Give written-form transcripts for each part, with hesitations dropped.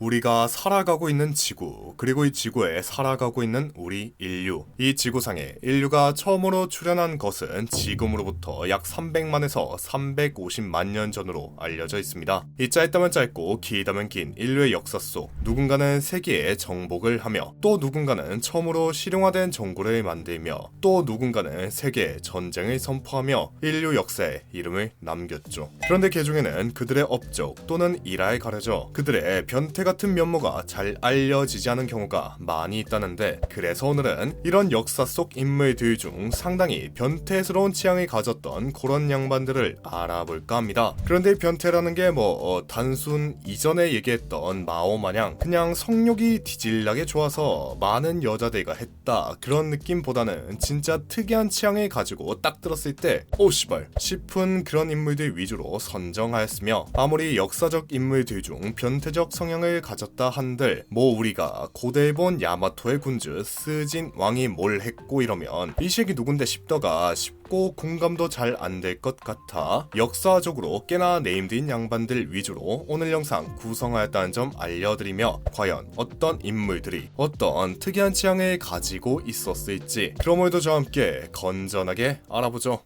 우리가 살아가고 있는 지구, 그리고 이 지구에 살아가고 있는 우리 인류. 이 지구상에 인류가 처음으로 출현한 것은 지금으로부터 약 300만에서 350만 년 전으로 알려져 있습니다. 이 짧다면 짧고 길다면 긴 인류의 역사 속 누군가는 세계에 정복을 하며, 또 누군가는 처음으로 실용화된 정보를 만들며, 또 누군가는 세계 전쟁을 선포하며 인류 역사에 이름을 남겼죠. 그런데 그 중에는 그들의 업적 또는 일화에 가려져 그들의 변태 같은 면모가 잘 알려지지 않은 경우가 많이 있다는데, 그래서 오늘은 이런 역사 속 인물들 중 상당히 변태스러운 취향을 가졌던 그런 양반들을 알아볼까 합니다. 그런데 변태라는 게 단순 이전에 얘기했던 마오 마냥 그냥 성욕이 뒤질나게 좋아서 많은 여자들과 했다 그런 느낌보다는 진짜 특이한 취향을 가지고 딱 들었을 때 오 씨발 싶은 그런 인물들 위주로 선정하였으며, 아무리 역사적 인물들 중 변태적 성향을 가졌다 한들 우리가 고대 일본 야마토의 군주 스진 왕이 뭘 했고 이러면 이 새끼 누군데 싶더가 싶고 공감도 잘 안 될 것 같아 역사적으로 꽤나 네임드인 양반들 위주로 오늘 영상 구성하였다는 점 알려드리며, 과연 어떤 인물들이 어떤 특이한 취향을 가지고 있었을지 그럼 오늘도 저와 함께 건전하게 알아보죠.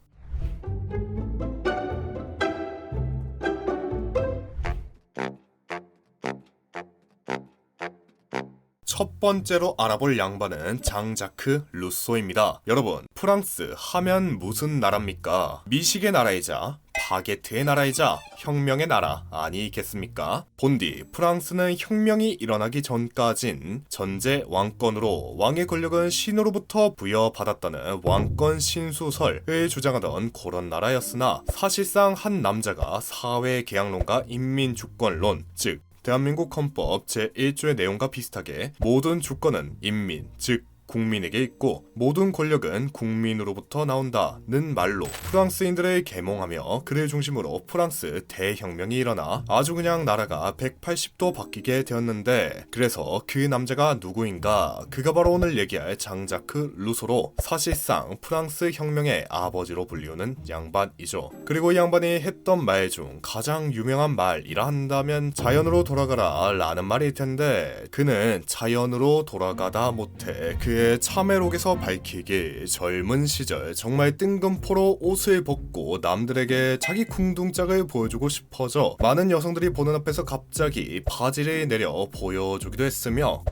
첫 번째로 알아볼 양반은 장자크 루소입니다. 여러분, 프랑스 하면 무슨 나라입니까? 미식의 나라이자 바게트의 나라이자 혁명의 나라 아니겠습니까? 본디 프랑스는 혁명이 일어나기 전까진 전제 왕권으로 왕의 권력은 신으로부터 부여받았다는 왕권 신수설을 주장하던 그런 나라였으나, 사실상 한 남자가 사회계약론과 인민주권론, 즉 대한민국 헌법 제1조의 내용과 비슷하게 모든 주권은 인민, 즉 국민에게 있고 모든 권력은 국민으로부터 나온다는 말로 프랑스인들을 계몽하며 그를 중심으로 프랑스 대혁명이 일어나 아주 그냥 나라가 180도 바뀌게 되었는데, 그래서 그 남자가 누구인가? 그가 바로 오늘 얘기할 장자크 루소로 사실상 프랑스 혁명의 아버지로 불리우는 양반이죠. 그리고 이 양반이 했던 말 중 가장 유명한 말이라 한다면 자연으로 돌아가라 라는 말일 텐데, 그는 자연으로 돌아가다 못해 그의 참회록에서 밝히길 젊은 시절 정말 뜬금포로 옷을 벗고 남들에게 자기 궁둥짝을 보여주고 싶어져 많은 여성들이 보는 앞에서 갑자기 바지를 내려 보여주기도 했으며,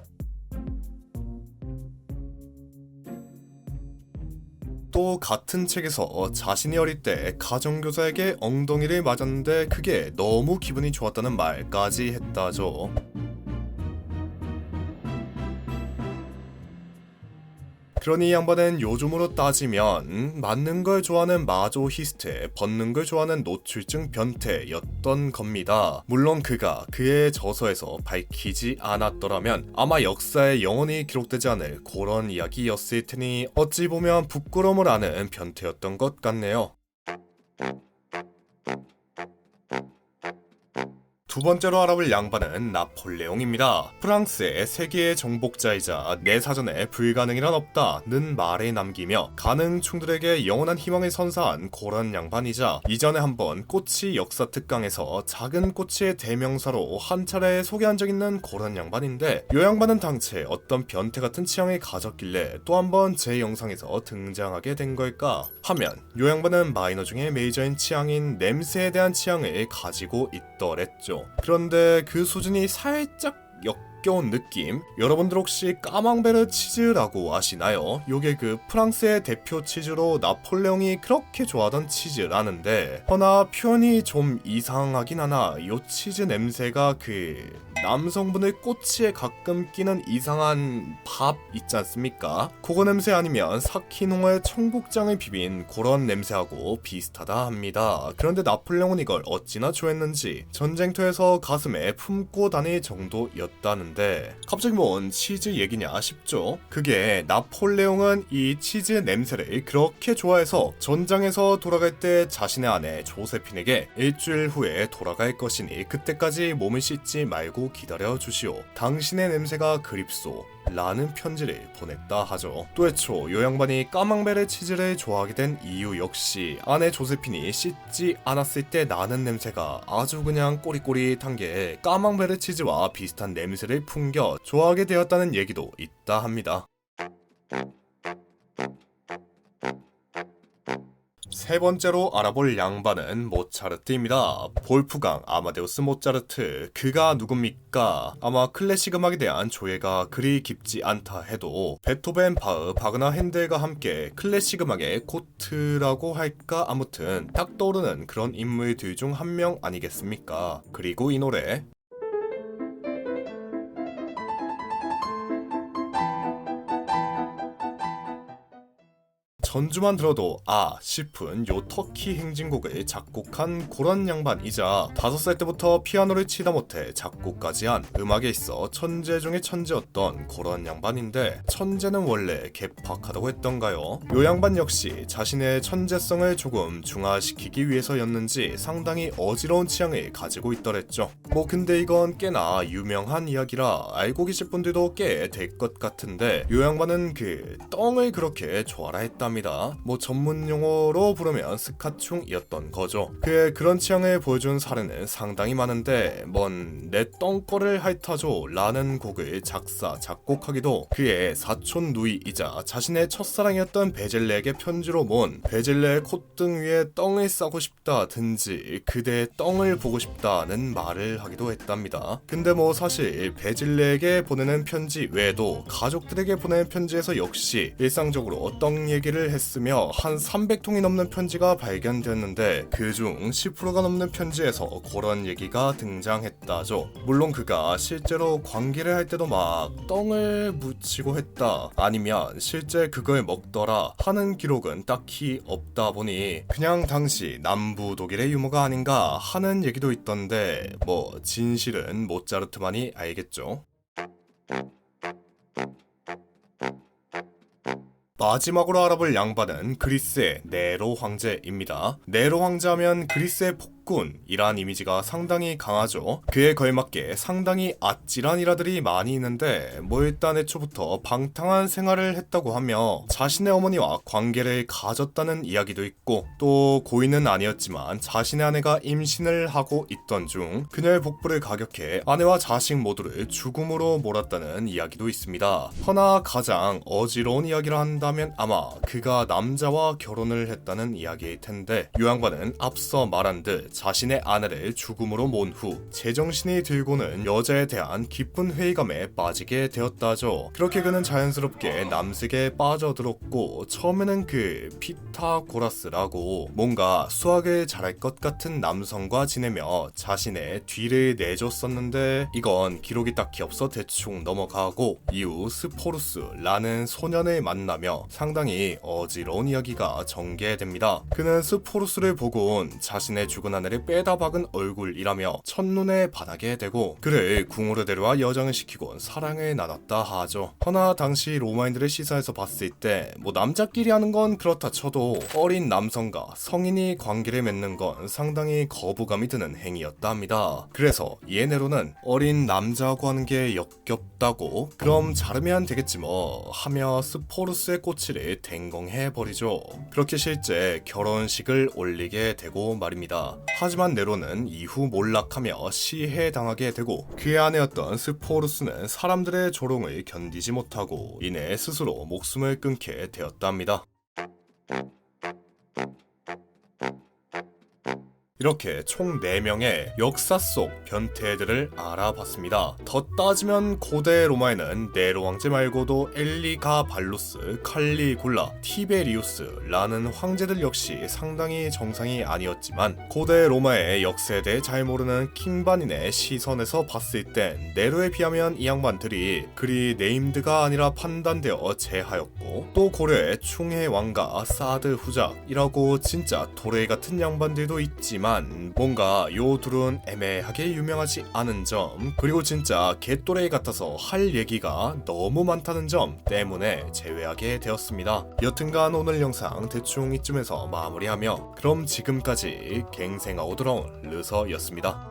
또 같은 책에서 자신이 어릴 때 가정교사에게 엉덩이를 맞았는데 그게 너무 기분이 좋았다는 말까지 했다죠. 그러니 이 양반은 요즘으로 따지면 맞는 걸 좋아하는 마조히스트, 벗는 걸 좋아하는 노출증 변태였던 겁니다. 물론 그가 그의 저서에서 밝히지 않았더라면 아마 역사에 영원히 기록되지 않을 그런 이야기였을 테니 어찌 보면 부끄러움을 아는 변태였던 것 같네요. 두 번째로 알아볼 양반은 나폴레옹입니다. 프랑스의 세계의 정복자이자 내 사전에 불가능이란 없다는 말을 남기며 가능충들에게 영원한 희망을 선사한 그런 양반이자, 이전에 한번 꼬치 역사 특강에서 작은 꼬치의 대명사로 한 차례 소개한 적 있는 그런 양반인데, 이 양반은 당최 어떤 변태 같은 취향을 가졌길래 또 한번 제 영상에서 등장하게 된 걸까 하면, 이 양반은 마이너 중에 메이저인 취향인 냄새에 대한 취향을 가지고 있더랬죠. 그런데 그 수준이 살짝 역겨운 느낌? 여러분들 혹시 까망베르 치즈라고 아시나요? 요게 그 프랑스의 대표 치즈로 나폴레옹이 그렇게 좋아하던 치즈라는데, 허나 표현이 좀 이상하긴 하나 요 치즈 냄새가 그 남성분의 꼬치에 가끔 끼는 이상한 밥 있지 않습니까? 그거 냄새 아니면 사키노의 청국장을 비빈 그런 냄새하고 비슷하다 합니다. 그런데 나폴레옹은 이걸 어찌나 좋아했는지 전쟁터에서 가슴에 품고 다닐 정도였다는데, 갑자기 뭔 치즈 얘기냐 싶죠? 그게 나폴레옹은 이 치즈 냄새를 그렇게 좋아해서 전장에서 돌아갈 때 자신의 아내 조세핀에게 일주일 후에 돌아갈 것이니 그때까지 몸을 씻지 말고 잠시라도 기다려 주시오. 당신의 냄새가 그립소. 라는 편지를 보냈다 하죠. 또 애초 요 양반이 까망베르 치즈를 좋아하게 된 이유 역시 아내 조세핀이 씻지 않았을 때 나는 냄새가 아주 그냥 꼬릿꼬릿한 게 까망베르 치즈와 비슷한 냄새를 풍겨 좋아하게 되었다는 얘기도 있다 합니다. 세 번째로 알아볼 양반은 모차르트입니다. 볼프강 아마데우스 모차르트. 그가 누굽니까? 아마 클래식 음악에 대한 조예가 그리 깊지 않다 해도 베토벤, 바흐, 바그나, 핸델과 함께 클래식 음악의 코트라고 할까? 아무튼 딱 떠오르는 그런 인물들 중 한 명 아니겠습니까? 그리고 이 노래 전주만 들어도 아 싶은 요 터키 행진곡을 작곡한 그런 양반이자 5살 때부터 피아노를 치다 못해 작곡까지 한 음악에 있어 천재 중에 천재였던 그런 양반인데 천재는 원래 개팍하다고 했던가요? 요 양반 역시 자신의 천재성을 조금 중화시키기 위해서였는지 상당히 어지러운 취향을 가지고 있더랬죠. 뭐 근데 이건 꽤나 유명한 이야기라 알고 계실 분들도 꽤 될 것 같은데 요 양반은 그 떵을 그렇게 좋아라 했답니다. 뭐 전문 용어로 부르면 스카충이었던 거죠. 그의 그런 취향을 보여준 사례는 상당히 많은데 뭔 내 떵거를 핥아줘 라는 곡을 작사 작곡하기도 그의 사촌 누이이자 자신의 첫사랑이었던 베젤레에게 편지로 몬 베젤레의 콧등 위에 떵을 싸고 싶다든지 그대의 떵을 보고 싶다는 말을 하기도 했답니다. 근데 뭐 사실 베젤레에게 보내는 편지 외에도 가족들에게 보내는 편지에서 역시 일상적으로 떵 얘기를 했으며 한 300통이 넘는 편지가 발견됐는데 그중 10%가 넘는 편지에서 그런 얘기가 등장했다죠. 물론 그가 실제로 관계를 할 때도 막 떵을 묻히고 했다 아니면 실제 그걸 먹더라 하는 기록은 딱히 없다 보니 그냥 당시 남부 독일의 유머가 아닌가 하는 얘기도 있던데 뭐 진실은 모차르트만이 알겠죠. 마지막으로 알아볼 양반은 그리스의 네로 황제입니다. 네로 황제하면 그리스의 폭군이란 이미지가 상당히 강하죠. 그에 걸맞게 상당히 아찔한 일화들이 많이 있는데 뭐 일단 애초부터 방탕한 생활을 했다고 하며 자신의 어머니와 관계를 가졌다는 이야기도 있고 또 고인은 아니었지만 자신의 아내가 임신을 하고 있던 중 그녀의 복부를 가격해 아내와 자식 모두를 죽음으로 몰았다는 이야기도 있습니다. 허나 가장 어지러운 이야기를 한다면 아마 그가 남자와 결혼을 했다는 이야기일 텐데 이 양반은 앞서 말한 듯 자신의 아내를 죽음으로 몬 후 제정신이 들고는 여자에 대한 깊은 회의감에 빠지게 되었다죠. 그렇게 그는 자연스럽게 남색에 빠져들었고 처음에는 그 피타고라스라고 뭔가 수학을 잘할 것 같은 남성과 지내며 자신의 뒤를 내줬었는데 이건 기록이 딱히 없어 대충 넘어가고 이후 스포루스라는 소년을 만나며 상당히 어지러운 이야기가 전개됩니다. 그는 스포루스를 보고는 자신의 죽은 아내를 빼다 박은 얼굴이라며 첫눈에 반하게 되고 그를 궁으로 데려와 여정을 시키곤 사랑을 나눴다 하죠. 허나 당시 로마인들의 시선에서 봤을 때 뭐 남자끼리 하는 건 그렇다 쳐도 어린 남성과 성인이 관계를 맺는 건 상당히 거부감이 드는 행위였다 합니다. 그래서 예네로는 어린 남자하고 하는 게 역겹다고 그럼 자르면 되겠지 뭐 하며 스포루스의 꼬치를 댕공해버리죠. 그렇게 실제 결혼식을 올리게 되고 말입니다. 하지만 네로는 이후 몰락하며 시해당하게 되고 그의 아내였던 스포루스는 사람들의 조롱을 견디지 못하고 이내 스스로 목숨을 끊게 되었답니다. 이렇게 총 4명의 역사 속 변태들을 알아봤습니다. 더 따지면 고대 로마에는 네로 황제 말고도 엘리가발루스, 칼리굴라, 티베리우스라는 황제들 역시 상당히 정상이 아니었지만 고대 로마의 역사에 대해 잘 모르는 킹반인의 시선에서 봤을 땐 네로에 비하면 이 양반들이 그리 네임드가 아니라 판단되어 제하였고 또 고려의 충해 왕가 사드 후작이라고 진짜 도레이 같은 양반들도 있지만 뭔가 요 둘은 애매하게 유명하지 않은 점 그리고 진짜 개또레이 같아서 할 얘기가 너무 많다는 점 때문에 제외하게 되었습니다. 여튼간 오늘 영상 대충 이쯤에서 마무리하며 그럼 지금까지 갱생하고 돌아온 르서였습니다.